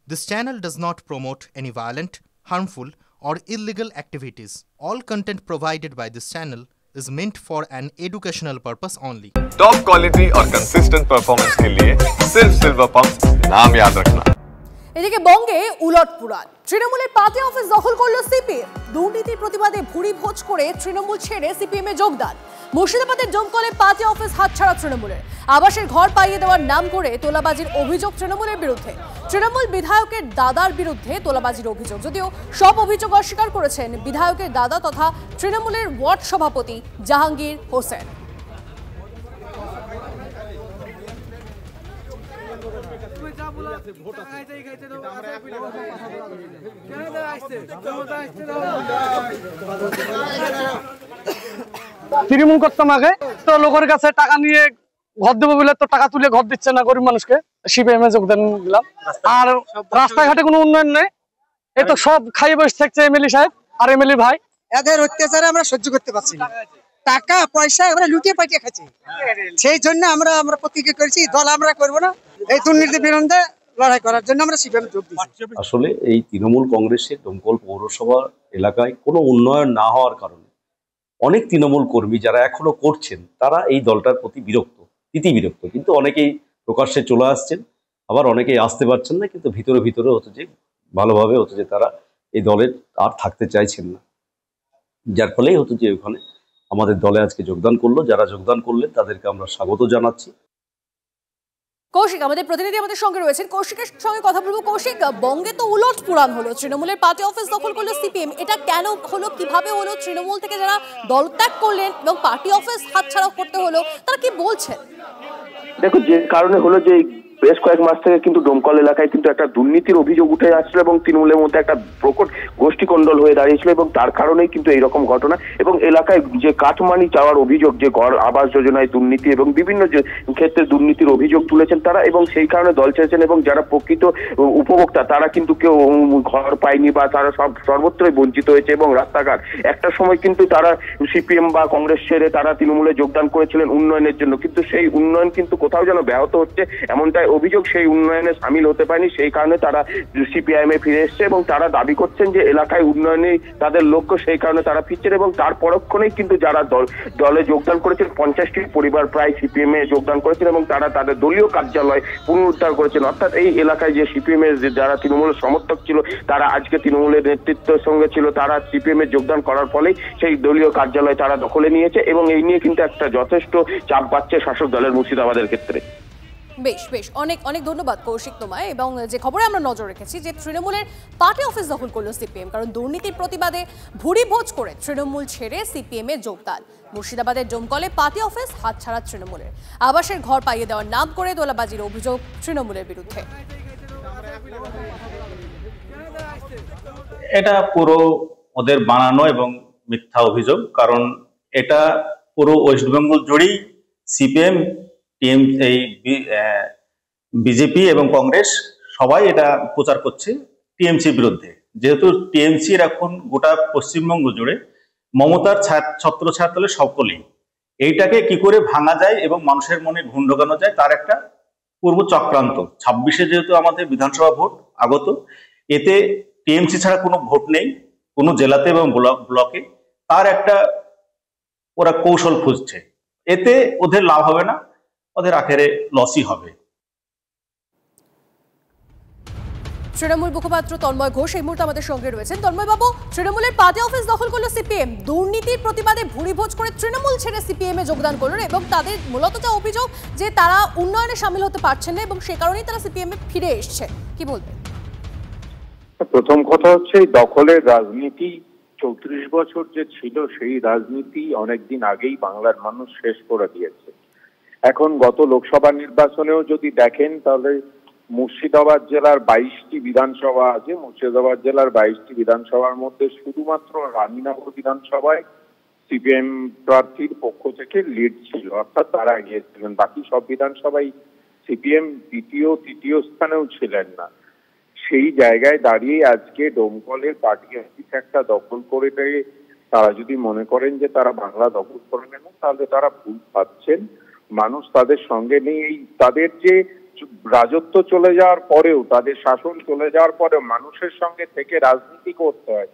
This channel does not promote any violent, harmful, or illegal activities. All content provided by this channel is meant for an educational purpose only. Top quality और consistent performance के लिए सिर्फ silver pump नाम याद रखना। এদিকে বঙ্গে উলট পুরাণ, তৃণমূলের পার্টি অফিস দখল করল সিপিএম। দুর্নীতির প্রতিবাদে ভুরি ভোজ করে তৃণমূল ছেড়ে সিপিএম এ যোগদান। মুর্শিদাবাদের ডোমকলে পার্টি অফিস হাতছাড়া তৃণমূলের। আবাসের ঘর পাইয়ে দেওয়ার নাম করে তোলাবাজির অভিযোগ তৃণমূলের বিরুদ্ধে। তৃণমূল বিধায়কের দাদার বিরুদ্ধে তোলাবাজির অভিযোগ, যদিও সব অভিযোগ অস্বীকার করেছেন বিধায়কের দাদা তথা তৃণমূলের ওয়ার্ড সভাপতি জাহাঙ্গীর হোসেন। তৃণমূল করতাম আগে, তো লোকের কাছে টাকা নিয়ে ঘর দেবো বলে তো টাকা তুলে ঘর দিচ্ছে না গরিব মানুষকে, সিপিএম এ যোগদান দিলাম। আর রাস্তাঘাটে কোনো উন্নয়ন নেই, এই তো সব খাইয়ে বসে থাকছে এমএলএ সাহেব আর এমএলএ ভাই। এদের অত্যাচারে আমরা সহ্য করতে পারছি না, টাকা পয়সা আমরা লুটিয়ে পাটিয়ে খাচ্ছি। সেই জন্য আমরা প্রতিজ্ঞা করেছি, দল আমরা করবো না, এই দুর্নীতির বিরুদ্ধে লড়াই করার জন্য আমরা সিপিএম যোগ দিচ্ছি। আসলে এই তৃণমূল কংগ্রেসের দমকল পৌরসভা এলাকায় কোনো উন্নয়ন না হওয়ার কারণে অনেক তৃণমূল কর্মী যারা এখনো করছেন তারা এই দলটার প্রতি বিরক্ত, বিরক্ত। কিন্তু অনেকেই প্রকাশ্যে চলে আসছেন, আবার অনেকেই আসতে পারছেন না, কিন্তু ভিতরে ভিতরে হচ্ছে যে ভালোভাবে হচ্ছে যে তারা এই দলের আর থাকতে চাইছেন না, যার ফলেই হচ্ছে যে ওখানে আমাদের দলে আজকে যোগদান করলো। যারা যোগদান করলেন তাদেরকে আমরা স্বাগত জানাচ্ছি। কৌশিক আমাদের প্রতিনিধি আমাদের সঙ্গে রয়েছেন, কৌশিকের সঙ্গে কথা বলবো। কৌশিক, বঙ্গে তো উলট পুরাণ হলো, তৃণমূলের পার্টি অফিস দখল করলো সিপিএম, এটা কেন হলো, কিভাবে হলো? তৃণমূল থেকে যারা দলত্যাগ করলেন এবং পার্টি অফিস হাতছাড়া করতে হলো, তারা কি বলছেন? দেখো, যে কারণে হলো যে বেশ কয়েক মাস থেকে কিন্তু ডোমকল এলাকায় কিন্তু একটা দুর্নীতির অভিযোগ উঠে আসছিল এবং তৃণমূলের মধ্যে একটা প্রকট গোষ্ঠীকন্দল হয়ে দাঁড়িয়েছিল এবং তার কারণেই কিন্তু এইরকম ঘটনা। এবং এলাকায় যে কাটমানি চাওয়ার অভিযোগ, যে ঘর আবাস যোজনায় দুর্নীতি এবং বিভিন্ন ক্ষেত্রে দুর্নীতির অভিযোগ তুলেছেন তারা, এবং সেই কারণে দল ছেড়েছেন। এবং যারা প্রকৃত উপভোক্তা তারা কিন্তু কেউ ঘর পায়নি বা তারা সর্বত্রই বঞ্চিত হয়েছে। এবং রাস্তাঘাট একটা সময় কিন্তু তারা সিপিএম বা কংগ্রেস ছেড়ে তারা তৃণমূলে যোগদান করেছিলেন উন্নয়নের জন্য, কিন্তু সেই উন্নয়ন কিন্তু কোথাও যেন ব্যাহত হচ্ছে এমনটাই অভিযোগ। সেই উন্নয়নে সামিল হতে পারেনি, সেই কারণে তারা সিপিআইএম এ ফিরে এসছে এবং তারা দাবি করছেন যে এলাকায় উন্নয়নে তাদের লক্ষ্য, সেই কারণে তারা ফিরছেন। এবং তার পরক্ষণেই কিন্তু যারা দলে যোগদান করেছেন 50টি পরিবার প্রায় সিপিএম এ যোগদান করেছেন এবং তারা তাদের দলীয় কার্যালয় পুনরুদ্ধার করেছেন। অর্থাৎ এই এলাকায় যে সিপিএম এর যারা তৃণমূলের সমর্থক ছিল তারা আজকে তৃণমূলের নেতৃত্বের সঙ্গে ছিল, তারা সিপিএম এ যোগদান করার ফলেই সেই দলীয় কার্যালয় তারা দখলে নিয়েছে এবং এই নিয়ে কিন্তু একটা যথেষ্ট চাপ পাচ্ছে শাসক দলের মুর্শিদাবাদের ক্ষেত্রে। বেশ বেশ, অনেক অনেক ধন্যবাদ কৌশিক তোমায়। এবং যে খবরে আমরা নজর রেখেছি যে তৃণমূলের পার্টি অফিস দখল করলো সিপিএম, কারণ দুর্নীতির প্রতিবাদে ভুরি ভোজ করে তৃণমূল ছেড়ে সিপিএম এ যোগদান। মুর্শিদাবাদের ডোমকলে পার্টি অফিস হাতছাড়া তৃণমূলের। আবাসের ঘর পাইয়ে দেওয়ার নাম করে দোলাবাজির অভিযোগ তৃণমূলের বিরুদ্ধে। এটা পুরো ওদের বানানো এবং মিথ্যা অভিযোগ, কারণ এটা পুরো ওয়েস্ট বেঙ্গল জুড়েই সিপিএম, এই বিজেপি এবং কংগ্রেস সবাই এটা প্রচার করছে টিএমসির বিরুদ্ধে। যেহেতু টিএমসির এখন গোটা পশ্চিমবঙ্গ জুড়ে মমতার ছত্র ছায়াতলে সকলেই, এইটাকে কি করে ভাঙা যায় এবং মানুষের মনে ঘুণ ঢোকানো যায় তার একটা পূর্ব চক্রান্ত। 26-এ যেহেতু আমাদের বিধানসভা ভোট আগত, এতে টিএমসি ছাড়া কোনো ভোট নেই কোনো জেলাতে এবং ব্লকে, তার একটা ওরা কৌশল খুঁজছে। এতে ওদের লাভ হবে না, ওদের আখেরে লসই হবে। তৃণমূল মুখপাত্র তন্ময় ঘোষ এই মুহূর্তে আমাদের সঙ্গে রয়েছেন। তন্ময় বাবু, তৃণমূলের পার্টি অফিস দখল করলো সিপিএম, দুর্নীতির প্রতিবাদে ভুরিভোজ করে তৃণমূল ছেড়ে সিপিএম এ যোগদান করলেন এবং তাদের মূলত যা অভিযোগ যে তারা উন্নয়নে সামিল হতে পারছেন না এবং সে কারণেই তারা সিপিএম এ ফিরে এসছে, কি বলবেন? প্রথম কথা হচ্ছে দখলের রাজনীতি 34 বছর যে ছিল সেই রাজনীতি অনেকদিন আগেই বাংলার মানুষ শেষ করে দিয়েছে। এখন গত লোকসভা নির্বাচনেও যদি দেখেন তাহলে মুর্শিদাবাদ জেলার 22টি বিধানসভা আছে। মুর্শিদাবাদ জেলার 22টি বিধানসভার মধ্যে শুধুমাত্র রানীনগর বিধানসভায় সিপিএম প্রার্থীর পক্ষ থেকে লিড ছিল, অর্থাৎ তারা এগিয়েছিলেন। বাকি সব বিধানসভায় সিপিএম দ্বিতীয় তৃতীয় স্থানেও ছিলেন না। সেই জায়গায় দাঁড়িয়ে আজকে ডোমকলের পার্টি অফিস একটা দখল করে তারা যদি মনে করেন যে তারা বাংলা দখল করে নেন তাহলে তারা ভুল পাচ্ছেন। মানুষ তাদের সঙ্গে নেই। এই তাদের যে রাজত্ব চলে যাওয়ার পরেও, তাদের শাসন চলে যাওয়ার পরেও মানুষের সঙ্গে থেকে রাজনীতি করতে হয়,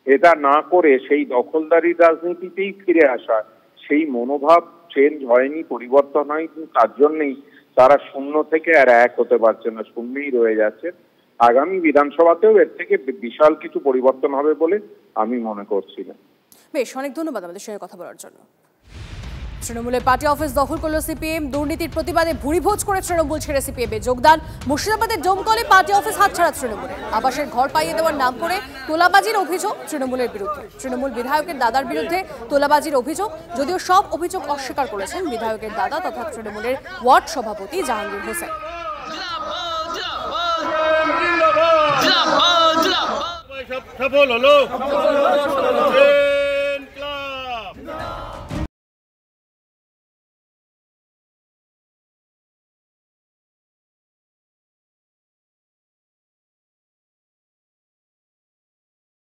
এটা না করে সেই দখলদারি রাজনীতিতেই ফিরে আসা, সেই মনোভাব চেঞ্জ হয়নি, পরিবর্তন হয়নি। তার জন্যই তারা শূন্য থেকে আর এক হতে পারছে না, শূন্যই রয়ে যাচ্ছে। আগামী বিধানসভাতেও এর থেকে বিশাল কিছু পরিবর্তন হবে বলে আমি মনে করছি না। বেশ, অনেক ধন্যবাদ আমাদের সঙ্গে কথা বলার জন্য। তৃণমূলের পার্টি অফিস দখল করল সিপিএম, দুর্নীতির প্রতিবাদে ভুরিভোজ করে তৃণমূল ছেড়ে সিপিএমে যোগদান। মুর্শিদাবাদের ডোমকলে পার্টি অফিস হাতছাড়া তৃণমূলের, আবাসের ঘর পাইয়ে দেওয়ার নাম করে তোলাবাজির অভিযোগ তৃণমূলের বিরুদ্ধে। তৃণমূল বিধায়কের দাদার বিরুদ্ধে তোলাবাজির অভিযোগ, যদিও সব অভিযোগ অস্বীকার করেছেন বিধায়কের দাদা তথা তৃণমূলের ওয়ার্ড সভাপতি জাহাঙ্গীর হোসেন। সফল হলো।